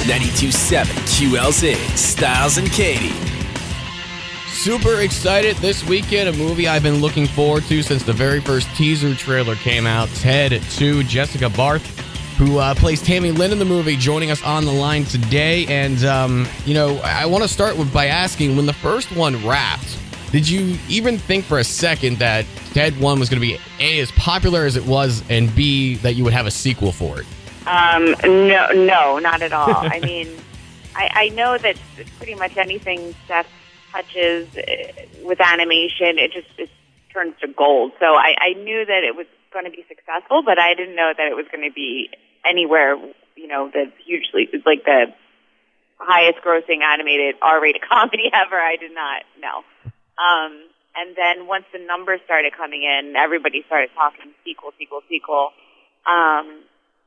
92.7 QLZ, Styles and Kaytie. Super excited this weekend, a movie I've been looking forward to since the very first teaser trailer came out. Ted 2, Jessica Barth, who plays Tami-Lynn in the movie, joining us on the line today. And, I want to start by asking, when the first one wrapped, did you even think for a second that Ted 1 was going to be A, as popular as it was, and B, that you would have a sequel for it? No, not at all. I mean, I know that pretty much anything Seth touches with animation, it turns to gold. So I knew that it was going to be successful, but I didn't know that it was going to be anywhere, the hugely, like the highest grossing animated R-rated comedy ever. I did not know. And then once the numbers started coming in, everybody started talking sequel.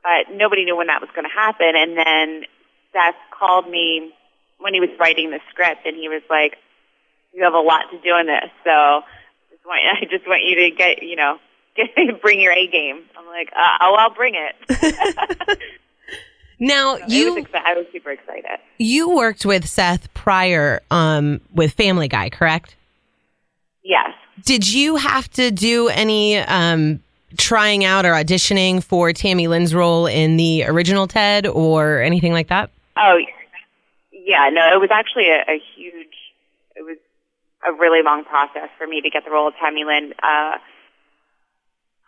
But nobody knew when that was going to happen. And then Seth called me when he was writing the script, and he was like, "You have a lot to do in this, so I just want you to bring your A game." I'm like, I'll bring it. Now, I was super excited. You worked with Seth prior with Family Guy, correct? Yes. Did you have to do any trying out or auditioning for Tami-Lynn's role in the original Ted or anything like that? Oh, yeah. No, it was actually it was a really long process for me to get the role of Tami-Lynn.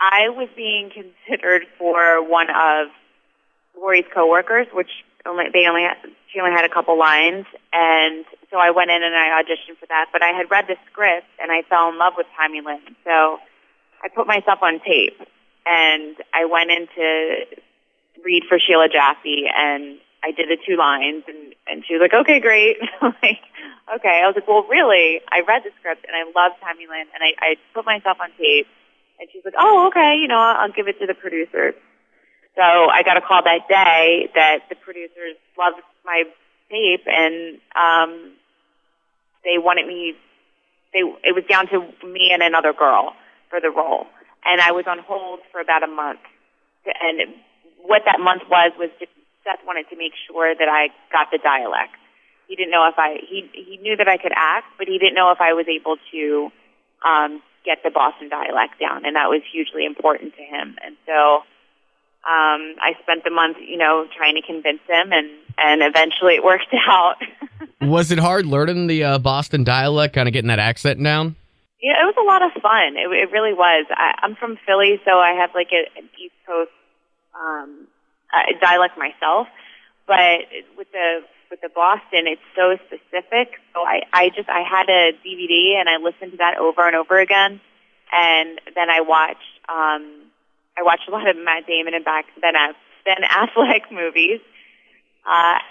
I was being considered for one of Lori's coworkers, which she only had a couple lines, and so I went in and I auditioned for that. But I had read the script and I fell in love with Tami-Lynn, so I put myself on tape and I went in to read for Sheila Jaffe, and I did the 2 lines, and she was like, "Okay, great." I'm like, okay. I was like, "Well, really, I read the script and I love Tami-Lynn, and I put myself on tape." And she's like, "Oh, okay, I'll give it to the producers." So I got a call that day that the producers loved my tape, and they wanted me. It was down to me and another girl for the role, and I was on hold for about a month. And what that month was just Seth wanted to make sure that I got the dialect. He didn't know if he knew that I could act, but he didn't know if I was able to get the Boston dialect down, and that was hugely important to him. And so I spent the month, trying to convince him, and eventually it worked out. Was it hard learning the Boston dialect, kind of getting that accent down? Yeah, it was a lot of fun. It really was. I'm from Philly, so I have like an East Coast dialect myself, but with the Boston, it's so specific. So I had a DVD and I listened to that over and over again, and then I watched a lot of Matt Damon and Ben Affleck movies.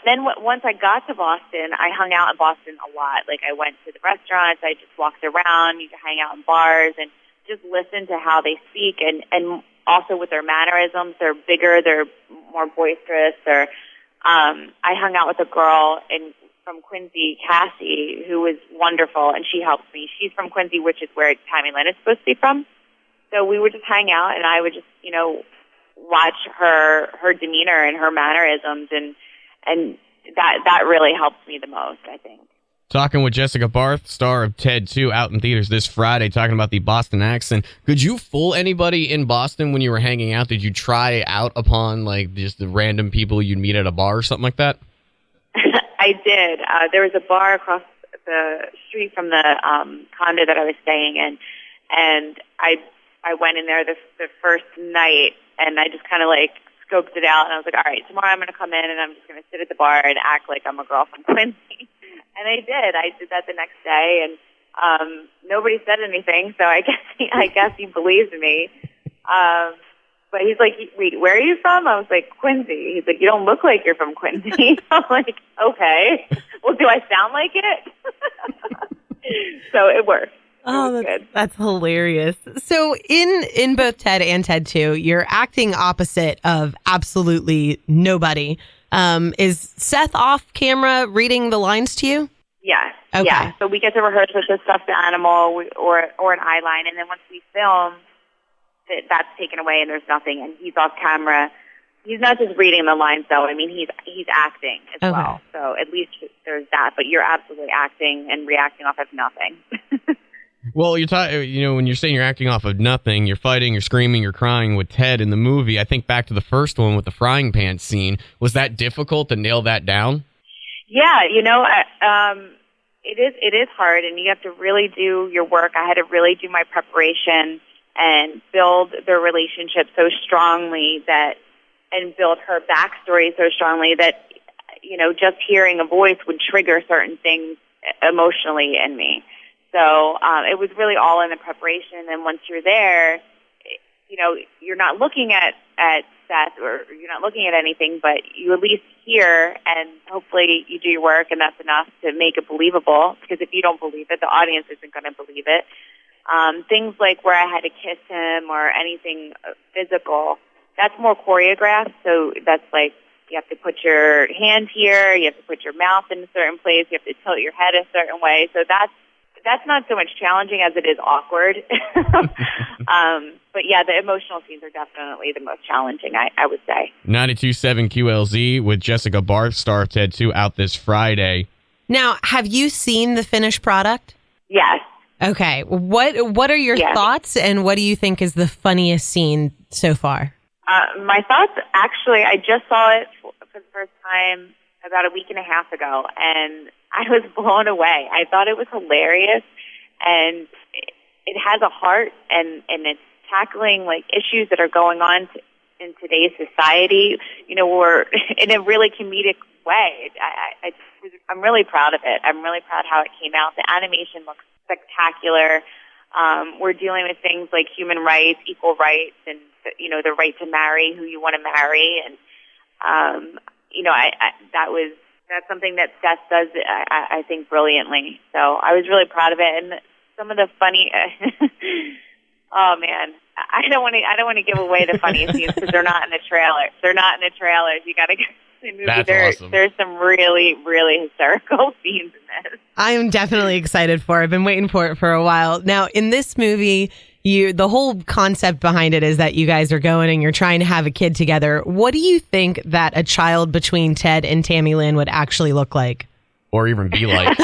Then once I got to Boston, I hung out in Boston a lot. Like, I went to the restaurants, I just walked around, you could hang out in bars, and just listen to how they speak, and also with their mannerisms. They're bigger, they're more boisterous. I hung out with a girl from Quincy, Cassie, who was wonderful, and she helped me. She's from Quincy, which is where Tami-Lynn is supposed to be from. So we would just hang out, and I would just, watch her demeanor and her mannerisms, and that really helped me the most, I think. Talking with Jessica Barth, star of Ted 2, out in theaters this Friday, talking about the Boston accent. Could you fool anybody in Boston when you were hanging out? Did you try out upon, like, just the random people you'd meet at a bar or something like that? I did. There was a bar across the street from the condo that I was staying in, and I went in there the first night, and I just kind of like scoped it out, and I was like, all right, tomorrow I'm going to come in, and I'm just going to sit at the bar and act like I'm a girl from Quincy. And I did. I did that the next day, and nobody said anything, so I guess he believed me. But he's like, wait, where are you from? I was like, Quincy. He's like, you don't look like you're from Quincy. I'm like, okay. Well, do I sound like it? So it worked. Oh, that's hilarious. So in both Ted and Ted 2, you're acting opposite of absolutely nobody. Is Seth off camera reading the lines to you? Yes. Okay. Yeah. So we get to rehearse with a stuffed animal or an eye line, and then once we film, that's taken away and there's nothing, and he's off camera He's not just reading the lines, though. I mean, he's acting as Okay. well. So at least there's that. But you're absolutely acting and reacting off of nothing. Well, when you're saying you're acting off of nothing, you're fighting, you're screaming, you're crying with Ted in the movie. I think back to the first one with the frying pan scene. Was that difficult to nail that down? Yeah, it is hard, and you have to really do your work. I had to really do my preparation and build their relationship so strongly and build her backstory so strongly that, just hearing a voice would trigger certain things emotionally in me. So it was really all in the preparation. And once you're there, you're not looking at Seth or you're not looking at anything, but you at least hear, and hopefully you do your work, and that's enough to make it believable. Because if you don't believe it, the audience isn't going to believe it. Things like where I had to kiss him or anything physical, that's more choreographed. So that's like you have to put your hand here, you have to put your mouth in a certain place, you have to tilt your head a certain way. So that's not so much challenging as it is awkward. But yeah, the emotional scenes are definitely the most challenging, I would say. 92.7 QLZ with Jessica Barth, star of Ted 2, out this Friday. Now, have you seen the finished product? Yes. Okay. What are your thoughts, and what do you think is the funniest scene so far? My thoughts, actually, I just saw it for the first time about a week and a half ago, and I was blown away. I thought it was hilarious, and it has a heart, and it's tackling like issues that are going on in today's society, or in a really comedic way. I'm really proud of it. I'm really proud how it came out. The animation looks spectacular. We're dealing with things like human rights, equal rights, and the right to marry who you want to marry, and that's something that Seth does, I think, brilliantly. So I was really proud of it, and some of the funny. Oh man, I don't want to give away the funny scenes because they're not in the trailer. They're not in the trailers. You got to go see the movie. That's awesome. There's some really, really hysterical scenes in this. I am definitely excited for it. I've been waiting for it for a while. Now, in this movie, the whole concept behind it is that you guys are going and you're trying to have a kid together. What do you think that a child between Ted and Tami-Lynn would actually look like? Or even be like?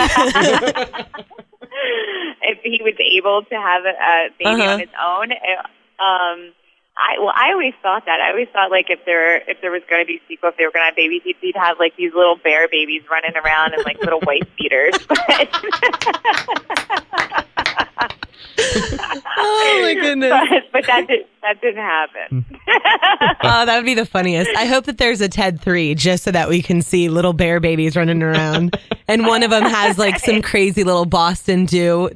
If he was able to have a baby on his own. I always thought that. I always thought like if there was going to be a sequel, if they were going to have babies, he'd have like these little bear babies running around in like little white beaters. Oh my goodness! But that didn't happen. Oh, that would be the funniest. I hope that there's a Ted 3 just so that we can see little bear babies running around, and one of them has like some crazy little Boston do,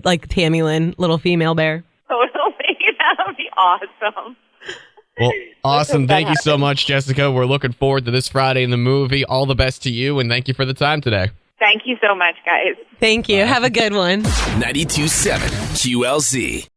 like Tami-Lynn, little female bear. Totally, that would be awesome. Well, awesome. Thank you so much, Jessica. We're looking forward to this Friday in the movie. All the best to you, and thank you for the time today. Thank you so much, guys. Thank you. Have a good one. 92.7 QLZ.